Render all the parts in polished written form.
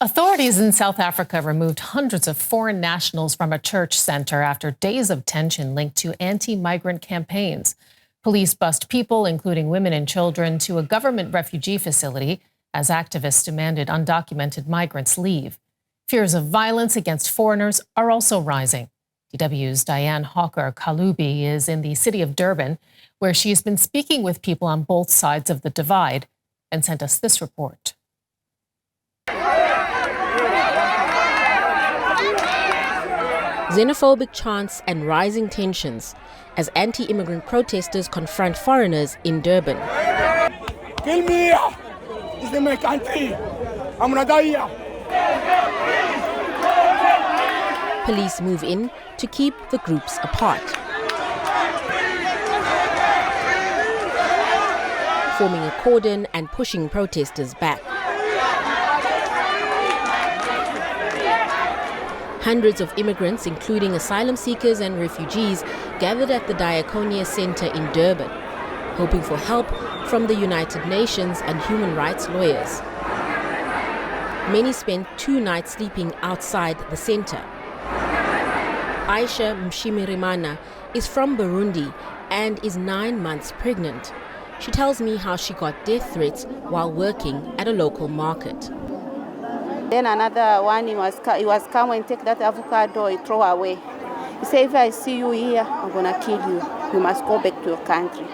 Authorities in South Africa removed hundreds of foreign nationals from a church center after days of tension linked to anti-migrant campaigns. Police bussed people, including women and children, to a government refugee facility as activists demanded undocumented migrants leave. Fears of violence against foreigners are also rising. DW's Diane Hawker-Kalubi is in the city of Durban, where she's been speaking with people on both sides of the divide and sent us this report. Xenophobic chants and rising tensions as anti-immigrant protesters confront foreigners in Durban. Kill me! This is my country. I'm gonna die here. Police move in to keep the groups apart, forming a cordon and pushing protesters back. Hundreds of immigrants, including asylum seekers and refugees, gathered at the Diakonia Center in Durban, hoping for help from the United Nations and human rights lawyers. Many spent 2 nights sleeping outside the center. Aisha Mshimirimana is from Burundi and is 9 months pregnant. She tells me how she got death threats while working at a local market. Then another one, he was come and take that avocado, he throw away. He said, if I see you here, I'm going to kill you. You must go back to your country.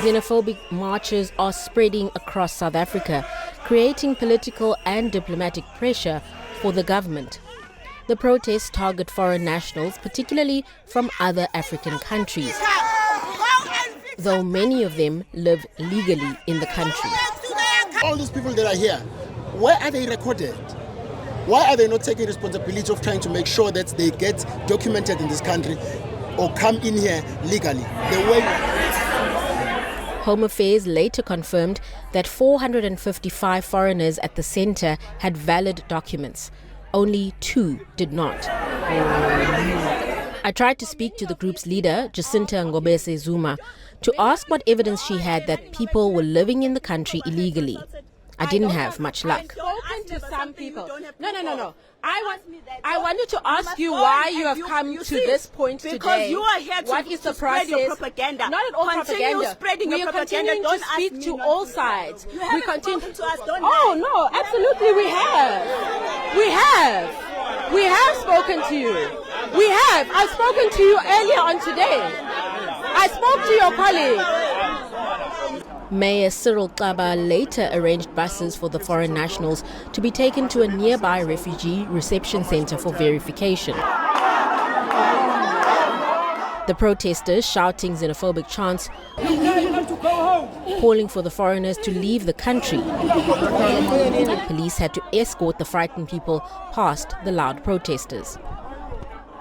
Xenophobic marches are spreading across South Africa, creating political and diplomatic pressure for the government. The protests target foreign nationals, particularly from other African countries, though many of them live legally in the country. All these people that are here, where are they recorded? Why are they not taking responsibility of trying to make sure that they get documented in this country or come in here legally? Home Affairs later confirmed that 455 foreigners at the center had valid documents. Only 2 did not. I tried to speak to the group's leader, Jacinta Ngobese Zuma, to ask what evidence she had that people were living in the country illegally. I didn't have much luck. To some people. No. I wanted to ask you why you have come to this point today. Because you are here to spread your propaganda. Not at all propaganda. We are continuing to speak to all sides. We continue to us. Don't no, absolutely we have. We have spoken to you. We have. I've spoken to you earlier on today. I spoke to your colleague. Mayor Cyril Xaba later arranged buses for the foreign nationals to be taken to a nearby refugee reception center for verification. The protesters shouting xenophobic chants, calling for the foreigners to leave the country. Police had to escort the frightened people past the loud protesters.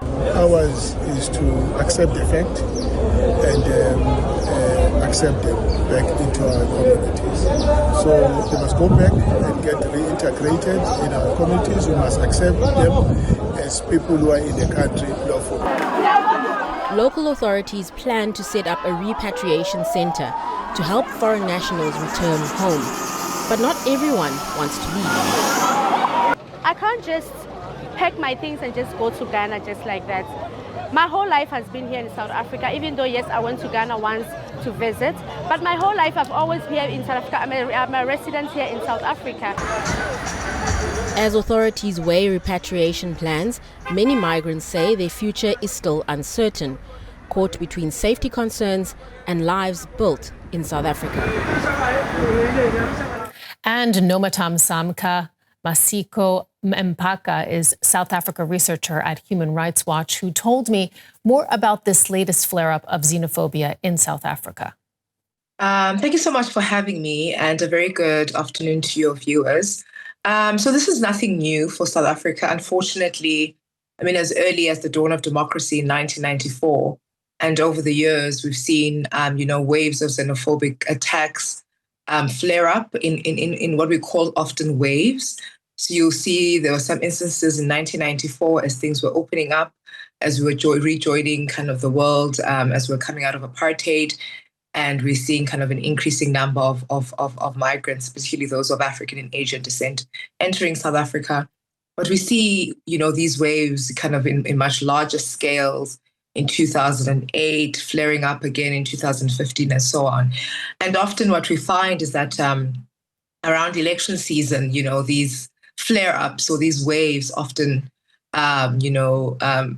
Ours is to accept the fact and accept them back into our communities. So they must go back and get reintegrated in our communities. We must accept them as people who are in the country lawfully. Local authorities plan to set up a repatriation center to help foreign nationals return home. But not everyone wants to leave. I can't just pack my things and just go to Ghana just like that. My whole life has been here in South Africa, even though, yes, I went to Ghana once to visit. But my whole life, I've always been here in South Africa. I'm a resident here in South Africa. As authorities weigh repatriation plans, many migrants say their future is still uncertain, caught between safety concerns and lives built in South Africa. And Nomathamsanqa Masiko-Mpaka is South Africa researcher at Human Rights Watch, who told me more about this latest flare-up of xenophobia in South Africa. Thank you so much for having me, and a very good afternoon to your viewers. So this is nothing new for South Africa. Unfortunately, as early as the dawn of democracy in 1994, and over the years, we've seen, waves of xenophobic attacks flare up in what we call often waves. So you'll see there were some instances in 1994 as things were opening up, as we were rejoining kind of the world, as we were coming out of apartheid. and we're seeing kind of an increasing number of migrants, particularly those of African and Asian descent, entering South Africa. But we see, these waves kind of in much larger scales in 2008, flaring up again in 2015 and so on. And often what we find is that around election season, these flare-ups or these waves often,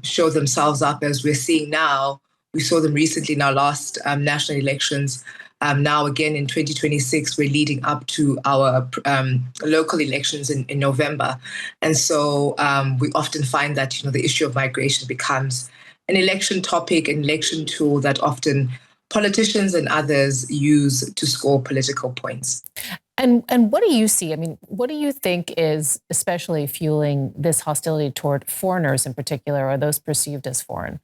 show themselves up as we're seeing now. We saw them recently in our last national elections. Now again in 2026, we're leading up to our local elections in November. And so we often find that, the issue of migration becomes an election topic, an election tool that often politicians and others use to score political points. And what do you see? I mean, what do you think is especially fueling this hostility toward foreigners in particular, or those perceived as foreign?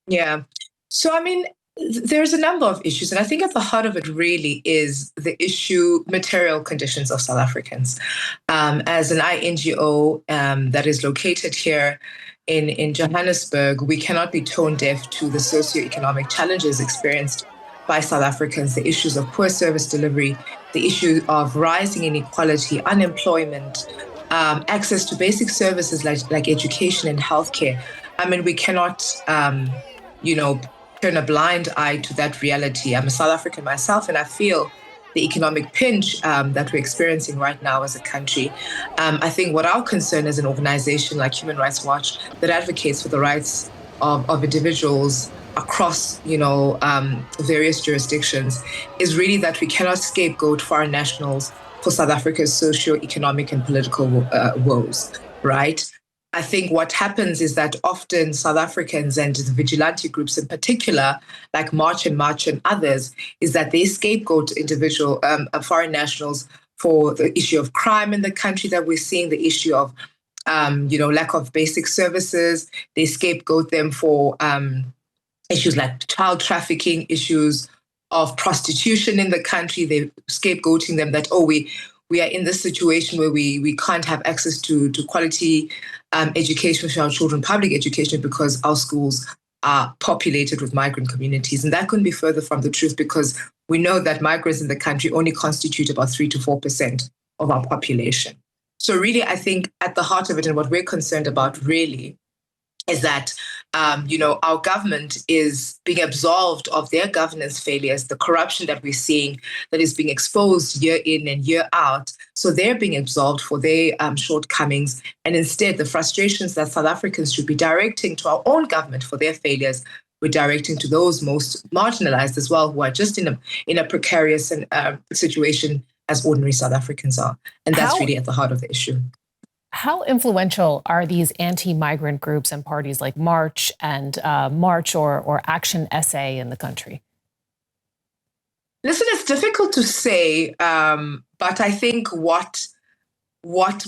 Yeah. So, I mean, there's a number of issues. And I think at the heart of it really is the issue, material conditions of South Africans. As an NGO that is located here in Johannesburg, we cannot be tone deaf to the socioeconomic challenges experienced by South Africans, the issues of poor service delivery, the issue of rising inequality, unemployment, access to basic services like education and healthcare. I mean, we cannot, turn a blind eye to that reality. I'm a South African myself, and I feel the economic pinch that we're experiencing right now as a country. I think what our concern as an organization like Human Rights Watch that advocates for the rights of individuals across, various jurisdictions is really that we cannot scapegoat foreign nationals for South Africa's socio-economic and political woes, right? I think what happens is that often South Africans and the vigilante groups in particular, like March and others, is that they scapegoat individual foreign nationals for the issue of crime in the country that we're seeing, the issue of, lack of basic services. They scapegoat them for issues like child trafficking, issues of prostitution in the country. They're scapegoating them that, we are in this situation where we can't have access to quality education for our children, public education, because our schools are populated with migrant communities. And that couldn't be further from the truth, because we know that migrants in the country only constitute about 3 to 4% of our population. So really, I think at the heart of it and what we're concerned about really is that, our government is being absolved of their governance failures, the corruption that we're seeing that is being exposed year in and year out. So they're being absolved for their shortcomings. And instead, the frustrations that South Africans should be directing to our own government for their failures, we're directing to those most marginalized as well, who are just in a precarious situation as ordinary South Africans are. And that's really at the heart of the issue. How influential are these anti-migrant groups and parties like March and March or Action SA in the country? Listen, it's difficult to say, but I think what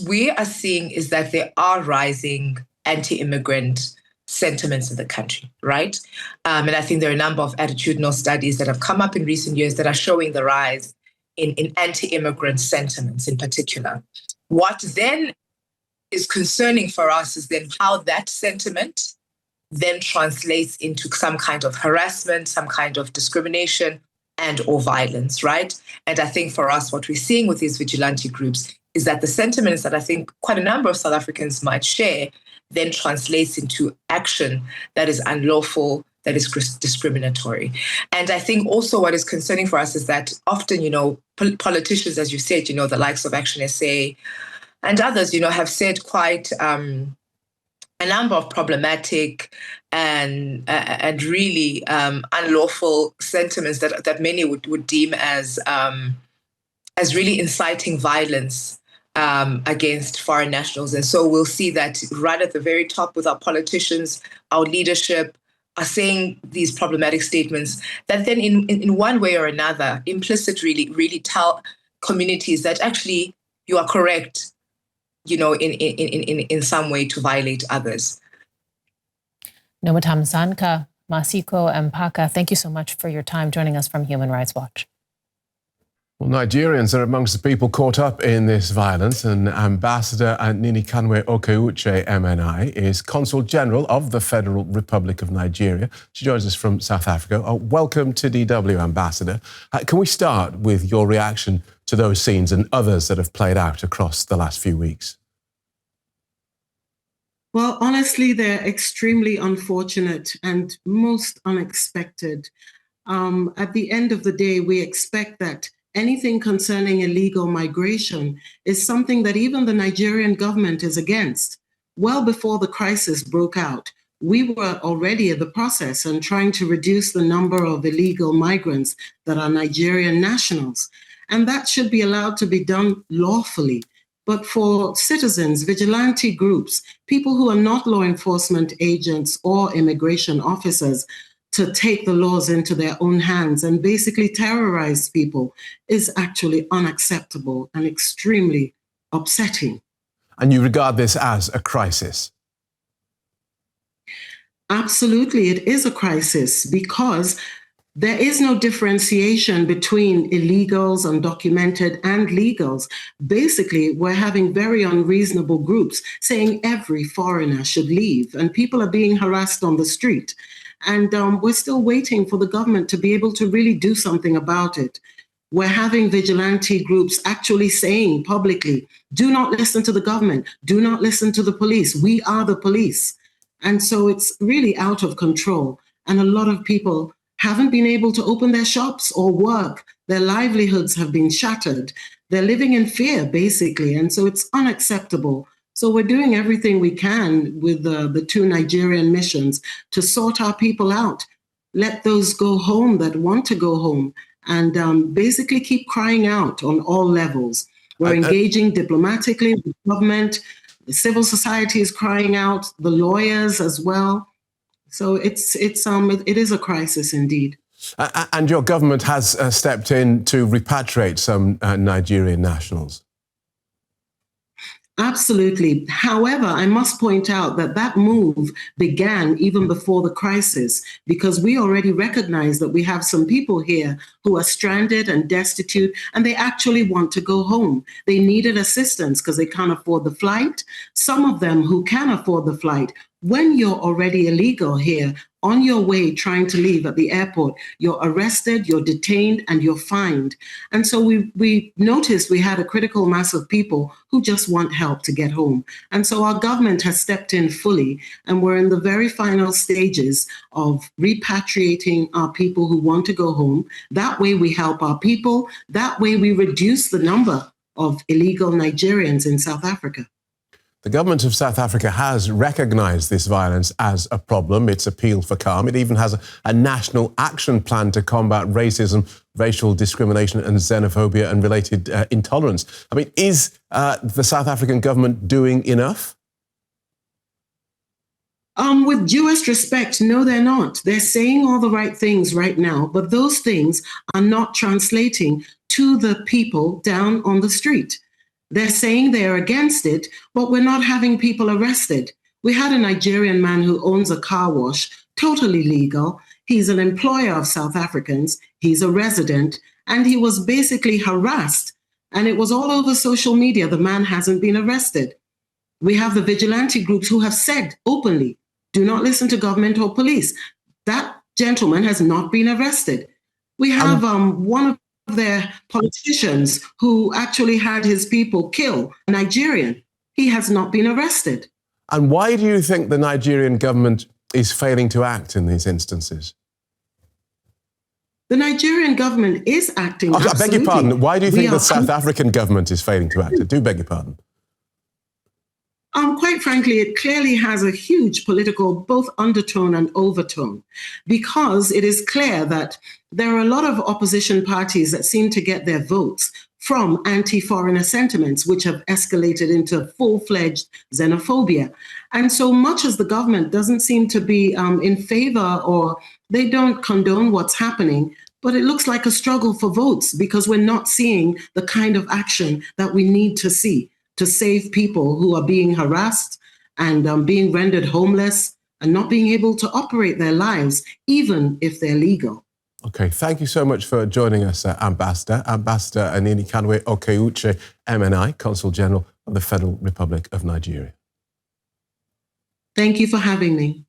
we are seeing is that there are rising anti-immigrant sentiments in the country, right? And I think there are a number of attitudinal studies that have come up in recent years that are showing the rise in anti-immigrant sentiments in particular. What then is concerning for us is then how that sentiment then translates into some kind of harassment, some kind of discrimination and or violence, right? And I think for us, what we're seeing with these vigilante groups is that the sentiments that I think quite a number of South Africans might share then translates into action that is unlawful, that is discriminatory. And I think also what is concerning for us is that often, politicians, as you said, the likes of Action SA, and others, have said quite a number of problematic and really unlawful sentiments that many would deem as really inciting violence against foreign nationals. And so we'll see that right at the very top with our politicians, our leadership are saying these problematic statements that then in one way or another, implicit really tell communities that actually you are correct, in some way to violate others. Nomathamsanqa, Masiko-Mpaka, thank you so much for your time joining us from Human Rights Watch. Well, Nigerians are amongst the people caught up in this violence, and Ambassador Ninikanwa Okey-Uche, MNI, is Consul General of the Federal Republic of Nigeria. She joins us from South Africa. Welcome to DW, Ambassador. Can we start with your reaction to those scenes and others that have played out across the last few weeks? Well, honestly, they're extremely unfortunate and most unexpected. At the end of the day, we expect that anything concerning illegal migration is something that even the Nigerian government is against. Well before the crisis broke out, we were already in the process and trying to reduce the number of illegal migrants that are Nigerian nationals. And that should be allowed to be done lawfully. But for citizens, vigilante groups, people who are not law enforcement agents or immigration officers, to take the laws into their own hands and basically terrorize people is actually unacceptable and extremely upsetting. And you regard this as a crisis? Absolutely, it is a crisis because there is no differentiation between illegals, undocumented, and legals. Basically, we're having very unreasonable groups saying every foreigner should leave, and people are being harassed on the street. And we're still waiting for the government to be able to really do something about it. We're having vigilante groups actually saying publicly, do not listen to the government, do not listen to the police, we are the police. And so it's really out of control. And a lot of people haven't been able to open their shops or work. Their livelihoods have been shattered. They're living in fear, basically. And so it's unacceptable. So we're doing everything we can with the two Nigerian missions to sort our people out, let those go home that want to go home, and basically keep crying out on all levels. We're engaging diplomatically with government, the civil society is crying out, the lawyers as well. So it is a crisis indeed. And your government has stepped in to repatriate some Nigerian nationals. Absolutely. However, I must point out that that move began even before the crisis, because we already recognize that we have some people here who are stranded and destitute, and they actually want to go home. They needed assistance because they can't afford the flight. Some of them who can afford the flight, when you're already illegal here, on your way trying to leave at the airport, you're arrested, you're detained, and you're fined. And so we noticed we had a critical mass of people who just want help to get home. And so our government has stepped in fully, and we're in the very final stages of repatriating our people who want to go home. That way we help our people. That way we reduce the number of illegal Nigerians in South Africa. The government of South Africa has recognised this violence as a problem. It's appealed for calm. It even has a national action plan to combat racism, racial discrimination and xenophobia and related intolerance. I mean, is the South African government doing enough? With due respect, no, they're not. They're saying all the right things right now, but those things are not translating to the people down on the street. They're saying they're against it, but we're not having people arrested. We had a Nigerian man who owns a car wash, totally legal. He's an employer of South Africans. He's a resident, and he was basically harassed. And it was all over social media. The man hasn't been arrested. We have the vigilante groups who have said openly, do not listen to government or police. That gentleman has not been arrested. We have one of their politicians who actually had his people kill a Nigerian. He has not been arrested. And why do you think the Nigerian government is failing to act in these instances? The Nigerian government is acting. I beg your pardon. Why do you think the South African government is failing to act? I do beg your pardon. Quite frankly, it clearly has a huge political both undertone and overtone, because it is clear that there are a lot of opposition parties that seem to get their votes from anti-foreigner sentiments, which have escalated into full-fledged xenophobia. And so much as the government doesn't seem to be in favor, or they don't condone what's happening, but it looks like a struggle for votes because we're not seeing the kind of action that we need to see to save people who are being harassed and being rendered homeless and not being able to operate their lives, even if they're legal. Okay, thank you so much for joining us, Ambassador. Ambassador Ninikanwa Okey-Uche, MNI, Consul General of the Federal Republic of Nigeria. Thank you for having me.